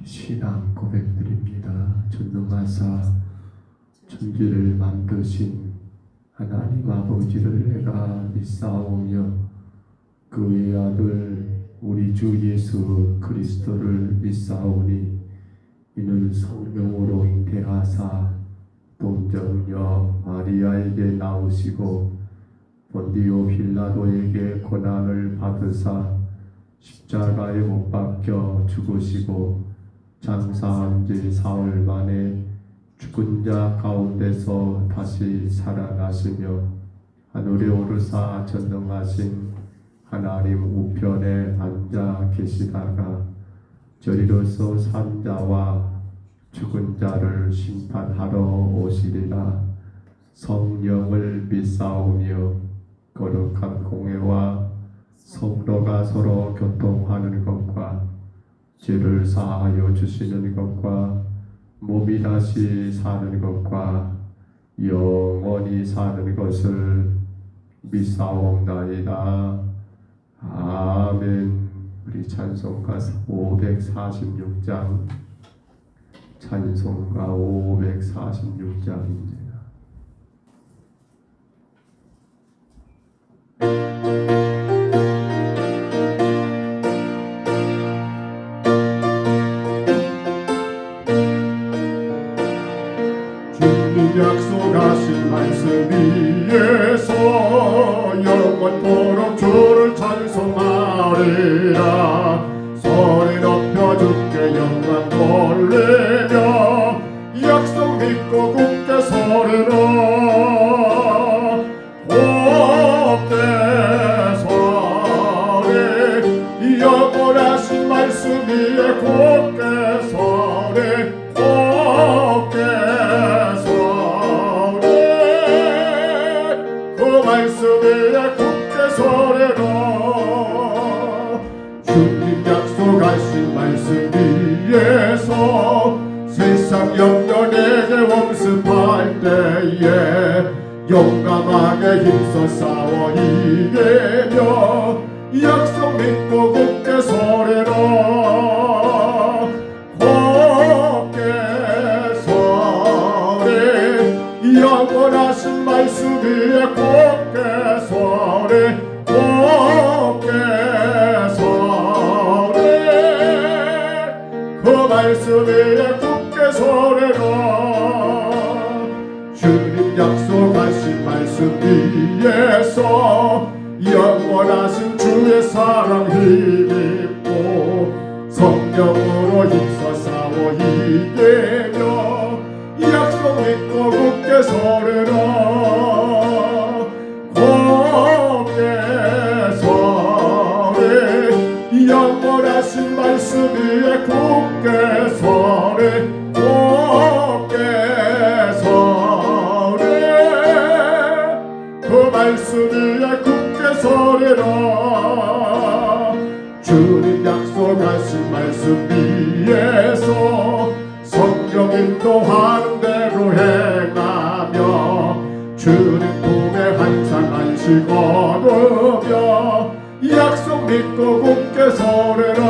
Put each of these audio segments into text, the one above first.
신앙 고백드립니다. 전능하사 천지를 만드신 하나님 아버지를 내가 믿사오며 그의 아들 우리 주 예수 그리스도를 믿사오니 이는 성령으로 잉태하사 동정녀 마리아에게 나오시고 본디오 빌라도에게 고난을 받으사 십자가에 못 박혀 죽으시고 장사한 지 사흘 만에 죽은 자 가운데서 다시 살아나시며 하늘에 오르사 전능하신 하나님 우편에 앉아 계시다가 저리로서 산 자와 죽은 자를 심판하러 오시리라. 성령을 믿사오며 거룩한 공회와 성도가 서로 교통하는 것과 죄를 사하여 주시는 것과 몸이 다시 사는 것과 영원히 사는 것을 믿사옵나이다. 아멘. 우리 찬송가 546장 찬송가 546장입니다. 약속하신 말씀 위에서 영원토록 주를 찬송하리라. 소리 높여 주께 영광 돌리며 약속 믿고 굳게 서리라. 굳게 서리 영원하신 말씀 위에 굳게 서리. 말씀 위에 굳게 서리라. 주님 약속하신 말씀 위에서 세상 영년에게 엄습할 때에 용감하게 힘써 싸워 이기며 약속 믿고 굳게 서리라. 굳게 서리 영원하신 말씀 위에 굳게 서리. 굳게 서리 그 말씀 위에 굳게 서리라. 주님 약속하신 말씀 위에서 영원하신 주의 사랑 힘입고 성령으로 힘써 싸워 이기며 약속 믿고 굳게 서리라. 영원하신 말씀 위에 굳게 서리. 굳게 서리 그 말씀 위에 굳게 서리라. 주님 약속하신 말씀 위에서 성령 인도하는 대로 행하며 주님 품에 항상 안식 얻으며 약속 믿고 굳게 서리라.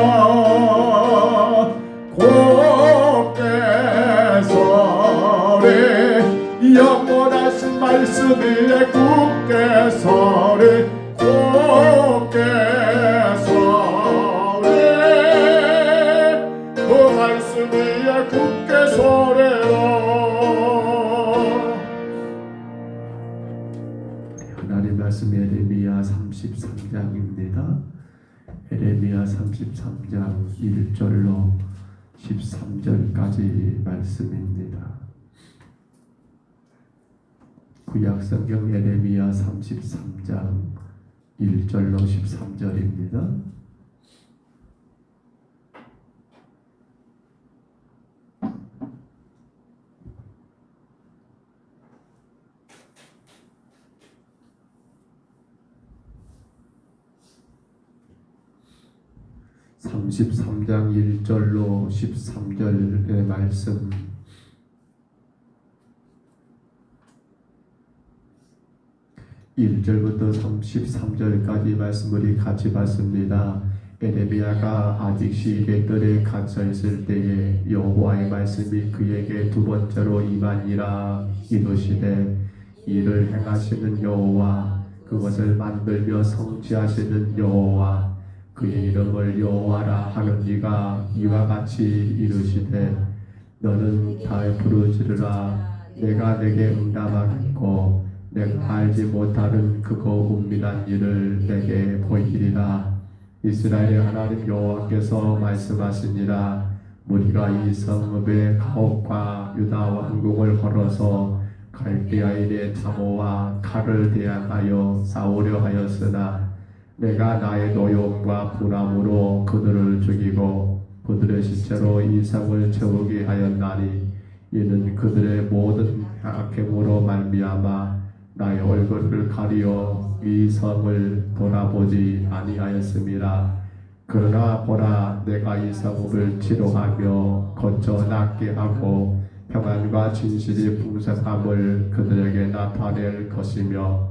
굳게 서리 영원하신 말씀 위에 굳게 서리. 굳게 서리 그 말씀 위에 굳게 서리라. 하나님 말씀 에레미야 33장입니다. 에레미야 33장 1절로 13절까지 말씀입니다. 구약성경 에레미야 33장 1절로 13절입니다. 33장 1절로 13절의 말씀 1절부터 33절까지 말씀 우리 같이 봤습니다. 에레미야가 아직 시계 뜰에 갇혀 있을 때에 여호와의 말씀이 그에게 두 번째로 임하니라. 이르시되 이를 행하시는 여호와 그것을 만들며 성취하시는 여호와 그의 이름을 여호와라 하느니가 이와 같이 이르시되 너는 달 부르짖으라. 내가 내게 응답하겠고 내가 알지 못하는 크고 은밀한 일을 내게 보이리라. 이스라엘의 하나님 여호와께서 말씀하시니라. 무리가 이 성읍의 가옥과 유다 왕궁을 헐어서 갈대아인의 장호와 칼을 대항하여 싸우려 하였으나 내가 나의 노여움과 분함으로 그들을 죽이고 그들의 시체로 이 성을 채우게 하였나니 이는 그들의 모든 악행으로 말미암아 나의 얼굴을 가리어 이 성을 돌아보지 아니하였음이라. 그러나 보라, 내가 이 성읍을 치료하며 거쳐 낫게 하고 평안과 진실이 풍성함을 그들에게 나타낼 것이며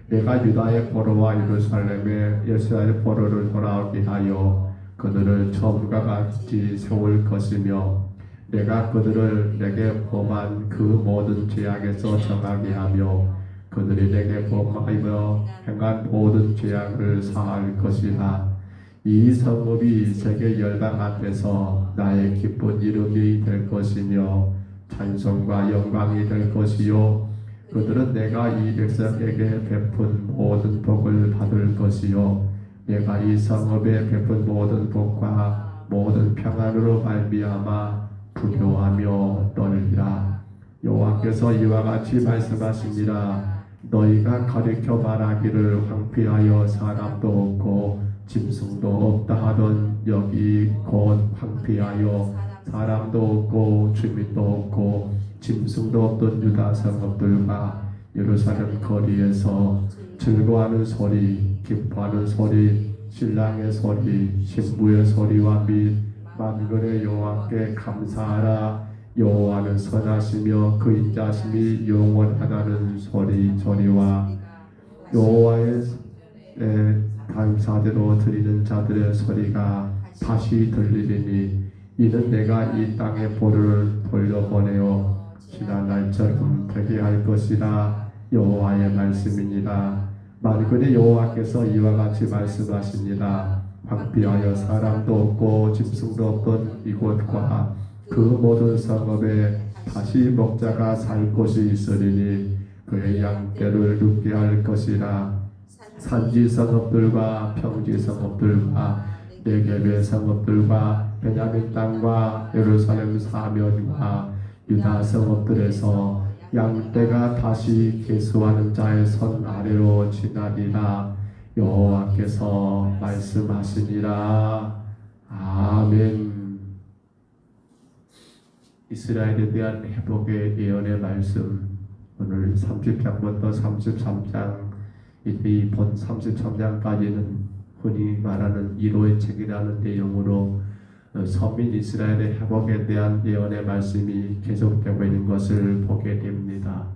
내가 유다의 포로와 예루살렘의 이스라엘 포로를 돌아오게 하여 그들을 처음과 같이 세울 것이며 내가 그들을 내게 범한 그 모든 죄악에서 정하게 하며 그들이 내게 범하며 행한 모든 죄악을 사할 것이라. 이 성읍이 세계 열방 앞에서 나의 기쁜 이름이 될 것이며 찬송과 영광이 될 것이요 그들은 내가 이 백성에게 베푼 모든 복을 받을 것이요 내가 이 성읍에 베푼 모든 복과 모든 평안으로 말미암아 부요하며 떨리라. 여호와께서 이와 같이 말씀하시니라. 너희가 가리켜 말하기를 황폐하여 사람도 없고 짐승도 없다 하던 여기 곧 황폐하여 사람도 없고 주민도 없고 짐승도 없던 유다 성읍들과 예루살렘 거리에서 즐거워하는 소리, 기뻐하는 소리, 신랑의 소리, 신부의 소리와 및 만군의 여호와께 감사하라. 여호와는 선하시며 그 인자심이 영원하다는 소리와 여호와의 감사대로 드리는 자들의 소리가 다시 들리리니 이는 내가 이 땅에 보루를 돌려보내어 지난 날처럼 되게 할 것이라. 여호와의 말씀이니라. 만군의 여호와께서 이와 같이 말씀하시니라. 황폐하여 사람도 없고 짐승도 없던 이곳과 그 모든 성읍에 다시 목자가 살 곳이 있으리니 그의 양떼를 눕게 할 것이라. 산지 성읍들과 평지 성읍들과 네겝의 성읍들과 베냐민 땅과 예루살렘 사면과 유다 성읍들에서 양떼가 다시 계수하는 자의 손 아래로 지나리라. 여호와께서 말씀하시니라. 아멘. 이스라엘에 대한 회복의 예언의 말씀, 오늘 30장부터 33장, 이 본 33장까지는 흔히 말하는 이로의 책이라는 내용으로 선민 이스라엘의 회복에 대한 예언의 말씀이 계속되고 있는 것을 보게 됩니다.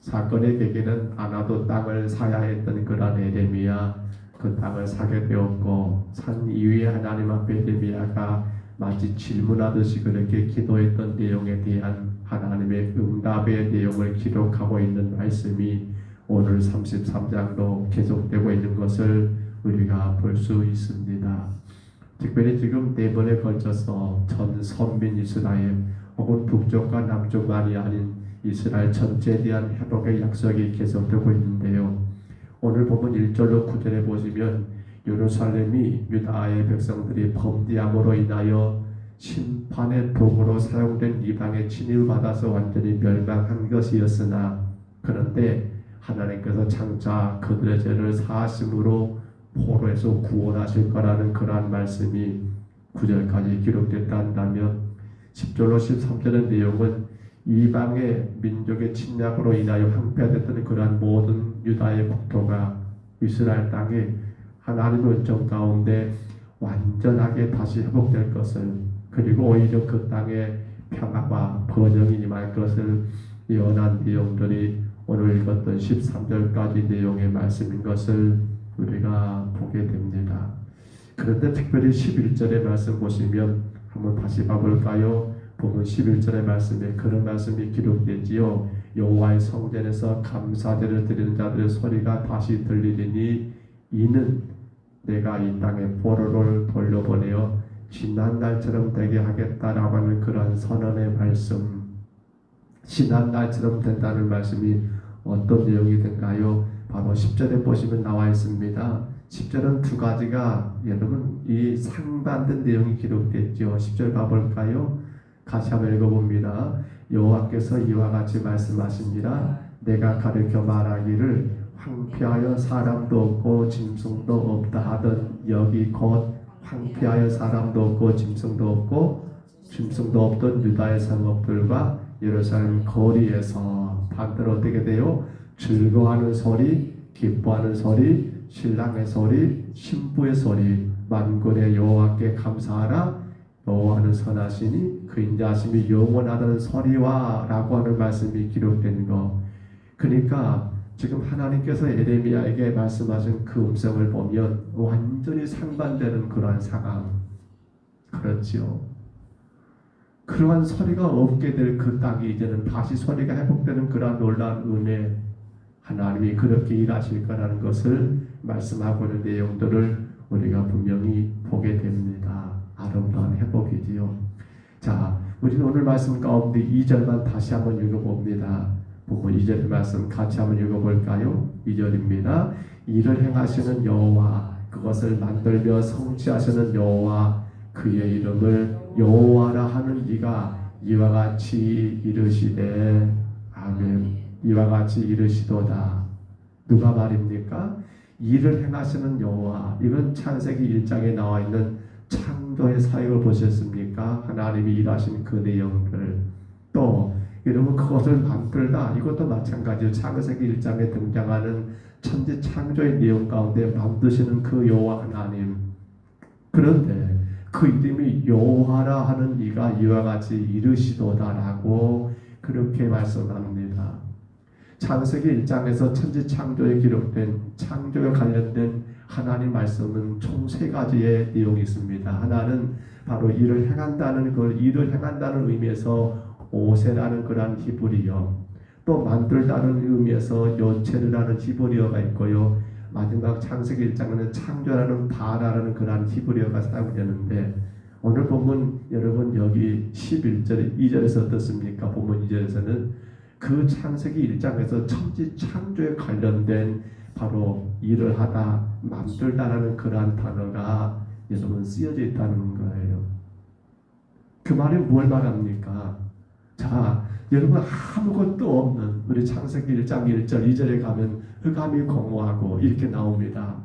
사건의 계기는 아나도 땅을 사야 했던 그런 에레미야, 그 땅을 사게 되었고 산 이후에 하나님 앞에 에레미야가 마치 질문하듯이 그렇게 기도했던 내용에 대한 하나님의 응답의 내용을 기록하고 있는 말씀이 오늘 33장도 계속되고 있는 것을 우리가 볼 수 있습니다. 특별히 지금 네 번에 걸쳐서 전 선민 이스라엘 혹은 북쪽과 남쪽만이 아닌 이스라엘 전체에 대한 회복의 약속이 계속되고 있는데요. 오늘 보면 1절로 9절에 보시면 예루살렘이 유다의 백성들이 범죄함으로 인하여 심판의 도구로 사용된 이방에 침입받아서 완전히 멸망한 것이었으나 그런데 하나님께서 장차 그들의 죄를 사하심으로 포로에서 구원하실 거라는 그러한 말씀이 9절까지 기록됐다 한다면 10절로 13절의 내용은 이방의 민족의 침략으로 인하여 황폐화됐던 그러한 모든 유다의 국토가 이스라엘 땅에 하나님의 은총 가운데 완전하게 다시 회복될 것을, 그리고 오히려 그 땅에 평화와 번영이 임할 것을 예언한 내용들이 오늘 읽었던 13절까지 내용의 말씀인 것을 우리가 보게 됩니다. 그런데 특별히 11절의 말씀 보시면 한번 다시 봐볼까요? 보면 11절의 말씀에 그런 말씀이 기록되지요. 여호와의 성전에서 감사제를 드리는 자들의 소리가 다시 들리리니 이는 내가 이 땅에 포로를 돌려보내어 지난 날처럼 되게 하겠다라고 하는 그런 선언의 말씀, 지난 날처럼 된다는 말씀이 어떤 내용이 된가요? 바로 10절에 보시면 나와 있습니다. 10절은 두 가지가 여러분 이 상반된 내용이 기록됐죠. 10절 봐볼까요? 같이 한번 읽어봅니다. 여호와께서 이와 같이 말씀하시니라 내가 가르쳐 말하기를 황폐하여 사람도 없고 짐승도 없다 하던 여기 곧 황폐하여 사람도 없고 짐승도 없던 유다의 성읍들과 예루살렘 거리에서 반대로 어떻게 돼요? 즐거워하는 소리, 기뻐하는 소리, 신랑의 소리, 신부의 소리, 만군의 여호와께 감사하라. 여호와는 선하시니 그 인자하심이 영원하다는 소리와 라고 하는 말씀이 기록된 거. 그러니까 지금 하나님께서 에레미야에게 말씀하신 그 음성을 보면 완전히 상반되는 그러한 상황. 그렇지요. 그러한 소리가 없게 될 그 땅이 이제는 다시 소리가 회복되는 그러한 놀라운 은혜, 하나님이 그렇게 일하실 거라는 것을 말씀하고 있는 내용들을 우리가 분명히 보게 됩니다. 아름다운 회복이지요. 자, 우리는 오늘 말씀 가운데 2절만 다시 한번 읽어봅니다. 보면 2절 말씀 같이 한번 읽어볼까요? 2절입니다. 이를 행하시는 여호와, 그것을 만들며 성취하시는 여호와, 그의 이름을 여호와라 하는 이가 이와 같이 이르시되, 아멘. 이와 같이 이르시도다. 누가 말입니까? 이를 행하시는 여호와. 이건 창세기 1장에 나와 있는 창조의 사역을 보셨습니까? 하나님이 일하신 그 내용들. 또 여러분 그것을 만들다. 이것도 마찬가지로 창세기 1장에 등장하는 천지 창조의 내용 가운데 만드시는 그 여호와 하나님. 그런데 그 이름이 여호와라 하는 이가 이와 같이 이르시도다라고 그렇게 말씀합니다. 창세기 1장에서 천지 창조에 기록된 창조에 관련된 하나님 말씀은 총 3가지의 내용이 있습니다. 하나는 바로 일을 행한다는 그 일을 행한다는 의미에서 오세라는 그러한 히브리어, 또 만들다는 의미에서 요체르라는 히브리어가 있고요. 마지막 창세기 1장에는 창조라는 바라라는 그러한 히브리어가 사용되는데 오늘 보면 여러분 여기 11절 2절에서 어떻습니까? 보면 2절에서는 그 창세기 1장에서 천지 창조에 관련된 바로 일을 하다, 만들다라는 그러한 단어가 여러분 쓰여져 있다는 거예요. 그 말이 뭘 말합니까? 자, 여러분 아무것도 없는 우리 창세기 1장 1절 2절에 가면 흑암이 공허하고 이렇게 나옵니다.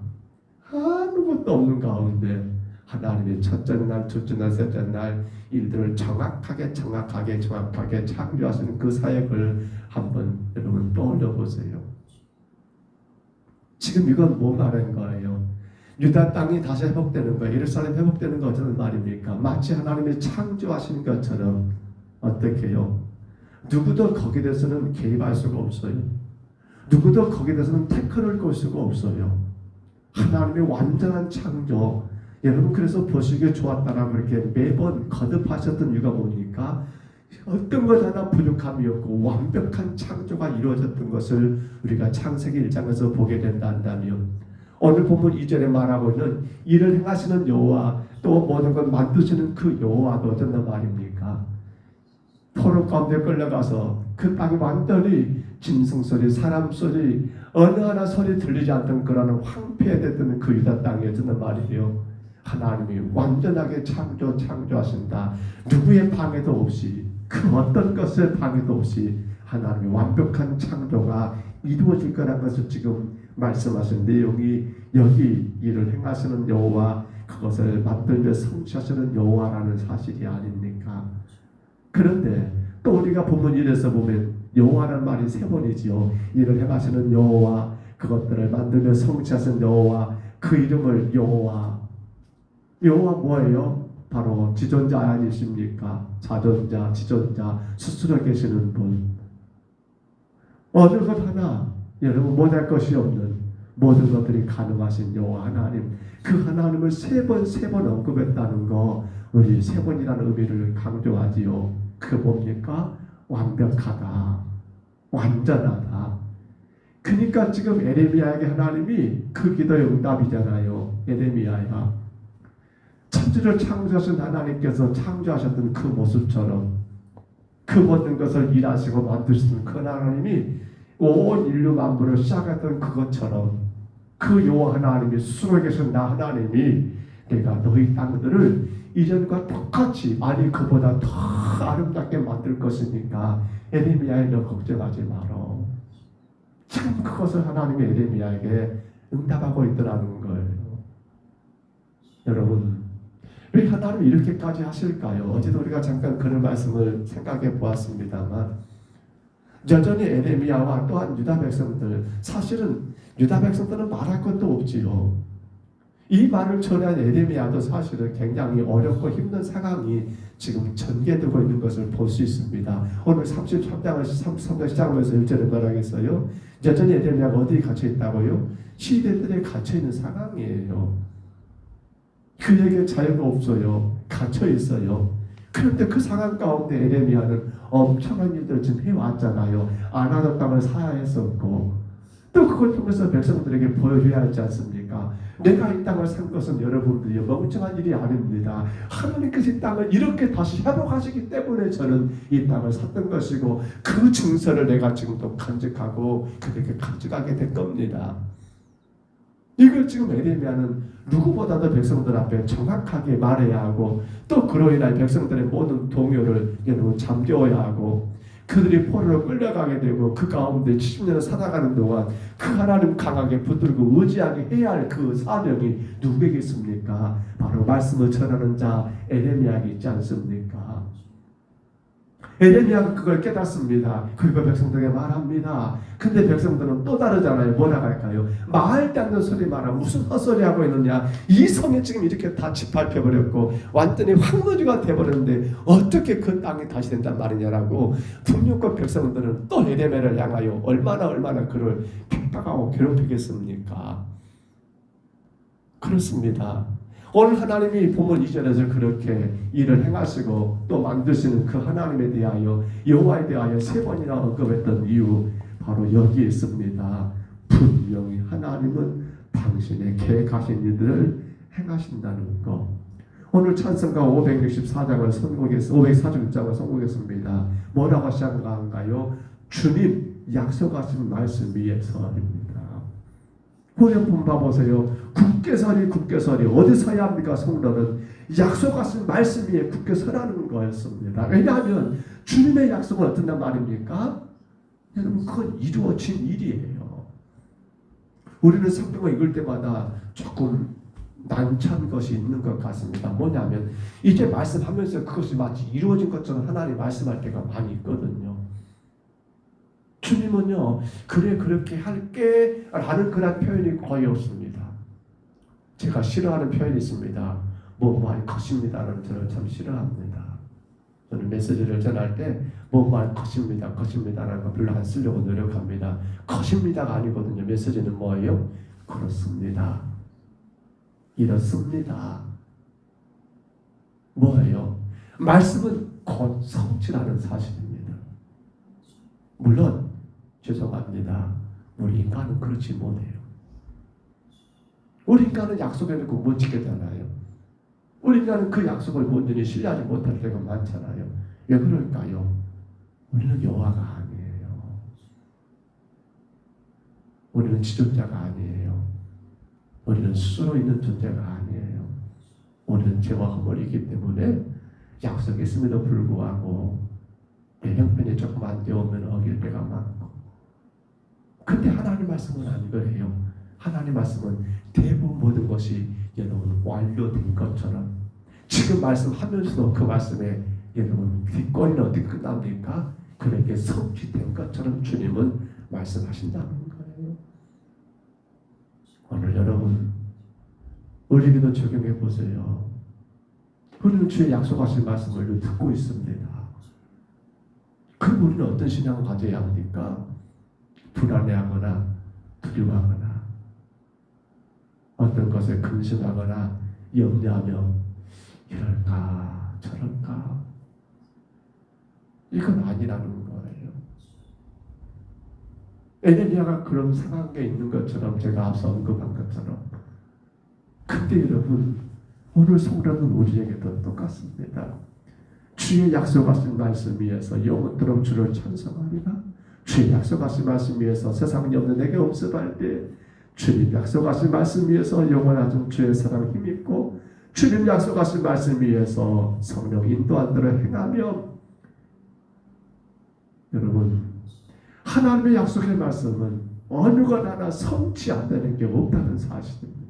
아무것도 없는 가운데 하나님의 첫째 날, 둘째 날, 셋째 날 일들을 정확하게 창조하시는 그 사역을 한번 여러분 떠올려 보세요. 지금 이건 뭐 말하는 거예요? 유다 땅이 다시 회복되는 거예요. 예루살렘 회복되는 거 어쩌는 말입니까? 마치 하나님이 창조하시는 것처럼. 어떻게 해요? 누구도 거기에 대해서는 개입할 수가 없어요. 누구도 거기에 대해서는 태클을 걸 수가 없어요. 하나님의 완전한 창조. 여러분 그래서 보시기에 좋았다라고 이렇게 매번 거듭하셨던 이유가 뭡니까? 어떤 것 하나 부족함이 없고 완벽한 창조가 이루어졌던 것을 우리가 창세기 1장에서 보게 된다 한다면 오늘 본문 2절에 말하고 있는 일을 행하시는 여호와 또 모든 걸 만드시는 그 여호와도 어쩐단 말입니까? 포로 가운데 끌려가서 그 땅이 완전히 짐승 소리, 사람 소리, 어느 하나 소리 들리지 않던 그러한 황폐됐던 그 유다 땅이었단 말이에요. 하나님이 완전하게 창조하신다. 누구의 방해도 없이, 그 어떤 것의 방해도 없이 하나님의 완벽한 창조가 이루어질 거라는 것을 지금 말씀하신 내용이 여기 일을 행하시는 여호와, 그것을 만들며 성취하시는 여호와라는 사실이 아닙니까? 그런데 또 우리가 본문 1에서 보면 여호와라는 말이 3번이지요. 일을 행하시는 여호와, 그것들을 만들며 성취하시는 여호와, 그 이름을 여호와. 여호와 뭐예요? 바로 지존자 아니십니까? 자존자, 지존자, 스스로 계시는 분. 어느 것 하나 여러분 못할 것이 없는 모든 것들이 가능하신 여호와 하나님, 그 하나님을 세 번 언급했다는 거, 우리 세 번이라는 의미를 강조하지요. 그게 뭡니까? 완벽하다, 완전하다. 그러니까 지금 에레미야에게 하나님이 그 기도의 응답이잖아요. 에레미야야, 천지를 창조하신 하나님께서 창조하셨던 그 모습처럼, 그 모든 것을 일하시고 만드시는 그 하나님이 온 인류 만물을 시작했던 그것처럼, 그 여호와 하나님이 수에 계신 나 하나님이 내가 너희 땅들을 이전과 똑같이, 아니 그보다 더 아름답게 만들 것이니까 에레미야에 너 걱정하지 마라. 지금 그것을 하나님이 에레미야에게 응답하고 있더라는 거예요. 여러분, 왜 하나님이 이렇게까지 하실까요? 어제도 우리가 잠깐 그런 말씀을 생각해 보았습니다만, 여전히 에레미야와 또한 유다 백성들, 사실은 유다 백성들은 말할 것도 없지요. 이 말을 전한 에레미야도 사실은 굉장히 어렵고 힘든 상황이 지금 전개되고 있는 것을 볼 수 있습니다. 오늘 33장 시작하면서 1절에 말하겠어요. 여전히 에레미야가 어디에 갇혀 있다고요? 시대들에 갇혀 있는 상황이에요. 그에게 자유가 없어요. 갇혀 있어요. 그런데 그 상황 가운데 에레미야는 엄청난 일들을 지금 해왔잖아요. 아나도 땅을 사야했었고, 또 그걸 통해서 백성들에게 보여줘야 하지 않습니까? 내가 이 땅을 산 것은 여러분들이 멍청한 일이 아닙니다. 하나님께서 이 땅을 이렇게 다시 회복하시기 때문에 저는 이 땅을 샀던 것이고, 그 증서를 내가 지금도 간직하고 그렇게 간직하게 된 겁니다. 이걸 지금 에레미야는 누구보다도 백성들 앞에 정확하게 말해야 하고, 또 그로 인하여 백성들의 모든 동요를 여러분 잠재워야 하고, 그들이 포로로 끌려가게 되고 그 가운데 70년을 살아가는 동안 그 하나님 강하게 붙들고 의지하게 해야 할 그 사명이 누구에게 있습니까? 바로 말씀을 전하는 자 에레미야에게 있지 않습니까? 에레미야가 그걸 깨닫습니다. 그리고 백성들에게 말합니다. 근데 백성들은 또 다르잖아요. 뭐라고 할까요? 말 때 않는 소리 말아. 무슨 헛소리 하고 있느냐. 이 성이 지금 이렇게 다 짓밟혀버렸고 완전히 황무지가 돼버렸는데 어떻게 그 땅이 다시 된단 말이냐라고 북녘과 백성들은 또 에레미야를 향하여 얼마나 그를 핍박하고 괴롭히겠습니까? 그렇습니다. 오늘 하나님이 보면 2절에서 그렇게 일을 행하시고 또 만드시는 그 하나님에 대하여, 여호와에 대하여 세 번이나 언급했던 이유, 바로 여기에 있습니다. 분명히 하나님은 당신의 계획하신 일들을 행하신다는 것. 오늘 찬송가 564장을 선곡했습니다. 546장을 선곡했습니다. 뭐라고 시작한가요? 주님 약속하신 말씀 위에 서입니다. 후렴품 봐보세요. 굳게 서리 어디 서야 합니까? 성도는 약속하신 말씀 위에 굳게 서라는 거였습니다. 왜냐하면 주님의 약속은 어떤 말입니까? 여러분, 그건 이루어진 일이에요. 우리는 성경을 읽을 때마다 조금 난처한 것이 있는 것 같습니다. 뭐냐면 이제 말씀하면서 그것이 마치 이루어진 것처럼 하나님 말씀할 때가 많이 있거든요. 주님은요, 그래 그렇게 할게 라는 그런 표현이 거의 없습니다. 제가 싫어하는 표현이 있습니다. 뭐할 것입니다는 저는 참 싫어합니다. 저는 메시지를 전할 때 뭐할 것입니다라는 거 별로 안 쓰려고 노력합니다. 것입니다가 아니거든요. 메시지는 뭐예요? 그렇습니다. 이렇습니다. 뭐예요? 말씀은 곧 성취라는 사실입니다. 물론 죄송합니다. 우리 인간은 그렇지 못해요. 우리 인간은 약속해놓고 못 지키잖아요. 우리 인간은 그 약속을 온전히 신뢰하지 못할 때가 많잖아요. 왜 그럴까요? 우리는 여호와가 아니에요. 우리는 지존자가 아니에요. 우리는 스스로 있는 존재가 아니에요. 우리는 죄와 허물이기 때문에 약속했음에도 불구하고 내 형편이 조금 안 되오면 어길 때가 많고, 근데 하나님 말씀은 아닌 거예요. 하나님 말씀은 대부분 모든 것이 여러분 완료된 것처럼, 지금 말씀하면서도 그 말씀에 여러분 뒷거리는 어떻게 끝납니까? 그렇게 성취된 것처럼 주님은 말씀하신다는 거예요. 오늘 여러분 우리에게도 적용해 보세요. 우리는 주의 약속하신 말씀을 듣고 있습니다. 그럼 우리는 어떤 신앙을 가져야 합니까? 불안해하거나 두려워하거나 어떤 것에 근심하거나 염려하며 이럴까 저럴까, 이건 아니라는 거예요. 에레미야가 그런 상황에 있는 것처럼, 제가 앞서 언급한 것처럼. 근데 여러분, 오늘 성도는 우리에게도 똑같습니다. 주의 약속하신 말씀 위에서 영원토록 주를 찬송하리라. 주의 약속하신 말씀 위에서 세상이 없는 내게 없어할 때, 주님 약속하신 말씀 위에서 영원하신 주의 사랑 힘입고, 주님 약속하신 말씀 위에서 성령 인도한 대로 행하며, 여러분, 하나님의 약속의 말씀은 어느 것 하나 성취 안 되는 게 없다는 사실입니다.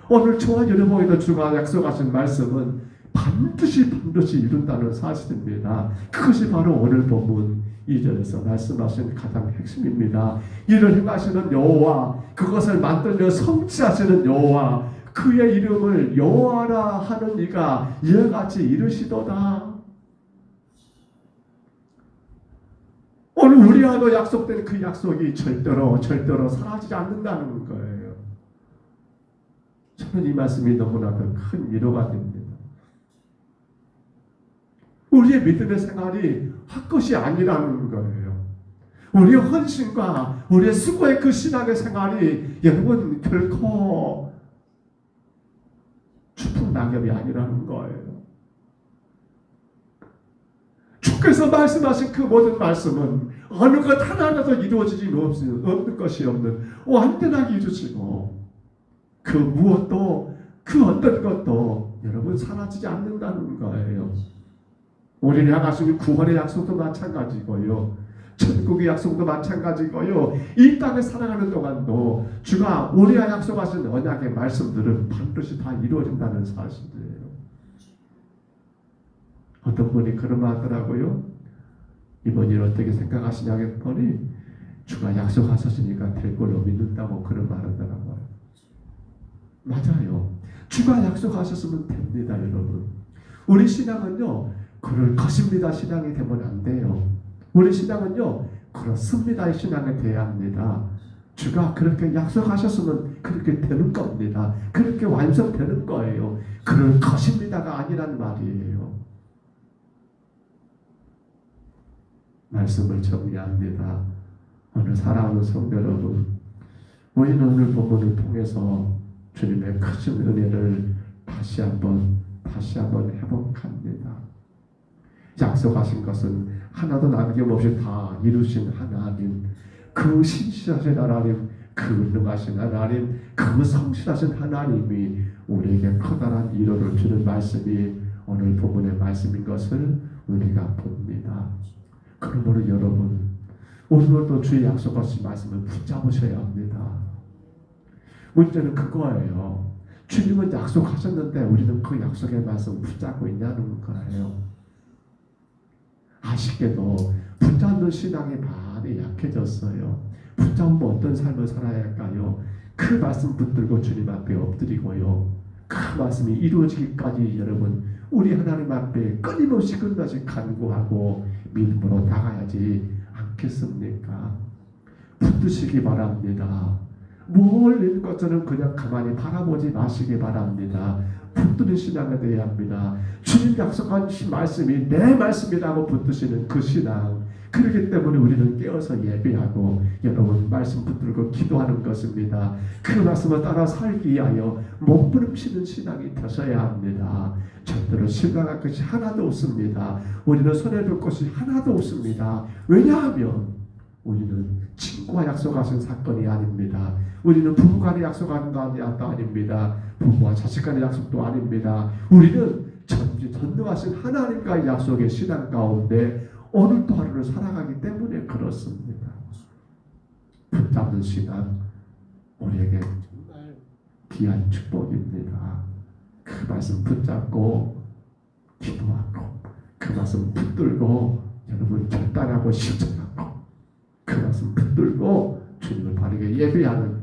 오늘 저와 여러분에게 주가 약속하신 말씀은 반드시 이룬다는 사실입니다. 그것이 바로 오늘 본문 2절에서 말씀하신 가장 핵심입니다. 이를 행하시는 여호와, 그것을 만들며 성취하시는 여호와, 그의 이름을 여호와라 하는 이가 이와 같이 이르시도다. 오늘 우리하고 약속된 그 약속이 절대로 사라지지 않는다는 거예요. 저는 이 말씀이 너무나도 큰 위로가 됩니다. 우리의 믿음의 생활이 헛것이 아니라는 거예요. 우리의 헌신과 우리의 수고의 그 신앙의 생활이 여러분 결코 추풍 낙엽이 아니라는 거예요. 주께서 말씀하신 그 모든 말씀은 어느 것 하나라도 이루어지지 없는 것이 없는 완전하게 이루어지고, 그 무엇도 그 어떤 것도 여러분 사라지지 않는다는 거예요. 우리를 향하신 구원의 약속도 마찬가지고요, 천국의 약속도 마찬가지고요, 이 땅에 살아가는 동안도 주가 우리와 약속하신 언약의 말씀들은 반드시 다 이루어진다는 사실이에요. 어떤 분이 그런 말 하더라고요. 이번 일 어떻게 생각하시냐 했더니, 주가 약속하셨으니까 될 걸로 믿는다고 그런 말 하더라고요. 맞아요. 주가 약속하셨으면 됩니다, 여러분. 우리 신앙은요, 그럴 것입니다 신앙이 되면 안 돼요. 우리 신앙은요, 그렇습니다의 신앙이 돼야 합니다. 주가 그렇게 약속하셨으면 그렇게 되는 겁니다. 그렇게 완성되는 거예요. 그럴 것입니다가 아니란 말이에요. 말씀을 정리합니다. 오늘 사랑하는 성도 여러분, 우리는 오늘 본문을 통해서 주님의 크신 은혜를 다시 한번 회복합니다. 약속하신 것은 하나도 남김없이 다 이루신 하나님, 그 신실하신 하나님, 그 능하신 하나님, 그 성실하신 하나님이 우리에게 커다란 위로를 주는 말씀이 오늘 본문의 말씀인 것을 우리가 봅니다. 그러므로 여러분, 오늘도 주의 약속하신 말씀을 붙잡으셔야 합니다. 문제는 그거예요. 주님은 약속하셨는데 우리는 그 약속의 말씀을 붙잡고 있냐는 거예요. 아쉽게도 붙잡는 신앙이 많이 약해졌어요. 붙잡으면 어떤 삶을 살아야 할까요? 그 말씀 붙들고 주님 앞에 엎드리고요, 그 말씀이 이루어지기까지 여러분, 우리 하나님 앞에 끊임없이 간구하고 믿음으로 나가야지 않겠습니까? 붙드시기 바랍니다. 뭘 있는 것처럼 그냥 가만히 바라보지 마시기 바랍니다. 붙드는 신앙이 되어야 합니다. 주님 약속하신 말씀이 내 말씀이라고 붙드시는 그 신앙, 그렇기 때문에 우리는 깨어서 예배하고 여러분 말씀 붙들고 기도하는 것입니다. 그 말씀을 따라 살기 위하여 몸부림치는 신앙이 되셔야 합니다. 절대로 실망할 것이 하나도 없습니다. 우리는 손해볼 것이 하나도 없습니다. 왜냐하면 우리는 친구와 약속하신 사건이 아닙니다. 우리는 부부 간의 약속하는 것도 아닙니다. 부부와 자식 간의 약속도 아닙니다. 우리는 전능하신 하나님과의 약속의 신앙 가운데 오늘도 하루를 살아가기 때문에 그렇습니다. 붙잡는 신앙, 우리에게 정말 귀한 축복입니다. 그 말씀 붙잡고 기도하고, 그 말씀 붙들고 여러분 결단하고 실천하고, 그 말씀 붙들고 주님을 바르게 예배하는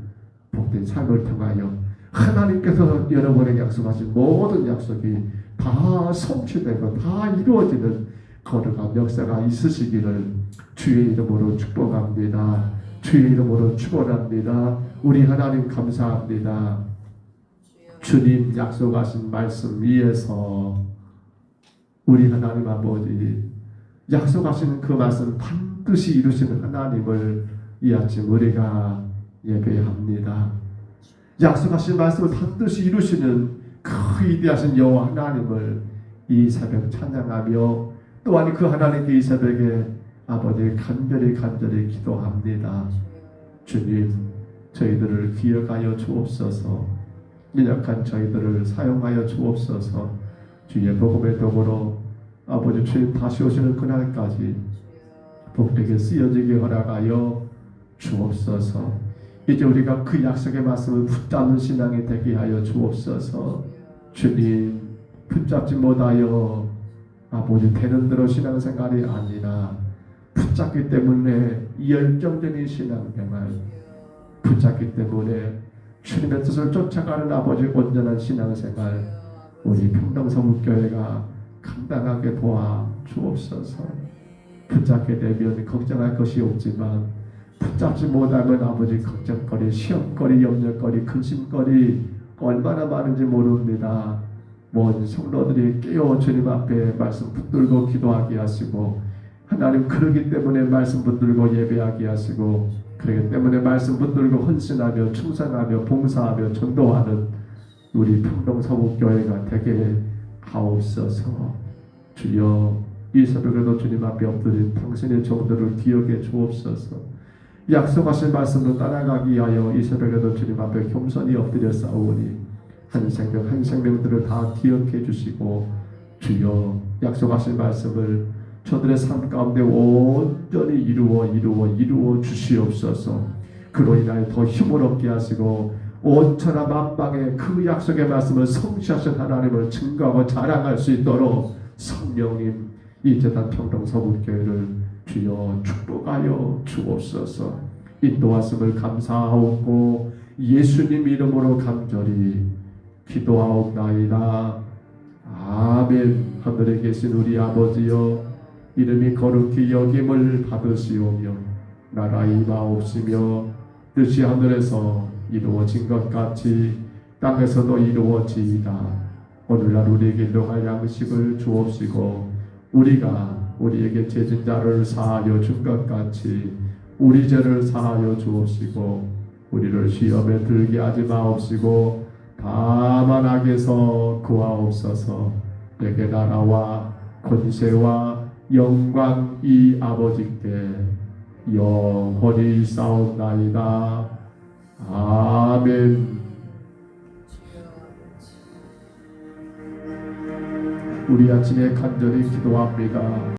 복된 삶을 통하여 하나님께서 여러분에게 약속하신 모든 약속이 다 성취되고 다 이루어지는 거룩한 역사가 있으시기를 주의 이름으로 축복합니다. 주의 이름으로 축원합니다. 우리 하나님 감사합니다. 주님 약속하신 말씀 위에서 우리 하나님 아버지 약속하신 그 말씀 반드시 이루시는 하나님을 이 아침 우리가 예배합니다. 약속하신 말씀을 반드시 이루시는 그 위대하신 여호와 하나님을 이 새벽 찬양하며 또한 그 하나님께 이 새벽에 아버지 간절히 기도합니다. 주님, 저희들을 기억하여 주옵소서. 연약한 저희들을 사용하여 주옵소서. 주의 복음의 도구로 아버지 주님 다시 오시는 그날까지 복되게 쓰여지게 허락하여 주옵소서. 이제 우리가 그 약속의 말씀을 붙잡는 신앙이 되게 하여 주옵소서. 주님, 붙잡지 못하여 아버지 되는 대로 신앙생활이 아니라 붙잡기 때문에 열정적인 신앙생활, 붙잡기 때문에 주님의 뜻을 쫓아가는 아버지 온전한 신앙생활, 우리 평동서북교회가 감당하게 도와 주옵소서. 붙잡게 되면 걱정할 것이 없지만 붙잡지 못하면 아버지 걱정거리, 시험거리, 염려거리, 근심거리 얼마나 많은지 모릅니다. 모든 성도들이 깨어 주님 앞에 말씀 붙들고 기도하게 하시고, 하나님 그러기 때문에 말씀 붙들고 예배하게 하시고, 그러기 때문에 말씀 붙들고 헌신하며 충성하며 봉사하며 전도하는 우리 평동서북교회가 되게 하옵소서. 주여, 이 새벽에도 주님 앞에 엎드린 당신의 종들을 기억해 주옵소서. 약속하신 말씀으로 따라가기 위하여 이 새벽에도 주님 앞에 겸손히 엎드려 싸우니 한 생명 한 생명들을 다 기억해 주시고, 주여, 약속하신 말씀을 저들의 삶 가운데 온전히 이루어 주시옵소서. 그로 인하여 더 힘을 얻게 하시고 온천하 만방에 그 약속의 말씀을 성취하신 하나님을 증거하고 자랑할 수 있도록 성령님, 이 재단 평동서북교회를 주여 축복하여 주옵소서. 인도하심을 감사하옵고 예수님 이름으로 간절히 기도하옵나이다. 아멘. 하늘에 계신 우리 아버지여, 이름이 거룩히 여김을 받으시오며 나라 임하옵시며 뜻이 하늘에서 이루어진 것 같이 땅에서도 이루어지이다. 오늘날 우리에게 일용할 양식을 주옵시고 우리가 우리에게 죄진 자를 사하여 준 것 같이 우리 죄를 사하여 주옵시고 우리를 시험에 들게 하지 마옵시고 다만 악에서 구하옵소서. 내게 나라와 권세와 영광이 아버지께 영원히 싸움나이다. 아멘. 우리 아침에 간절히 기도합니다.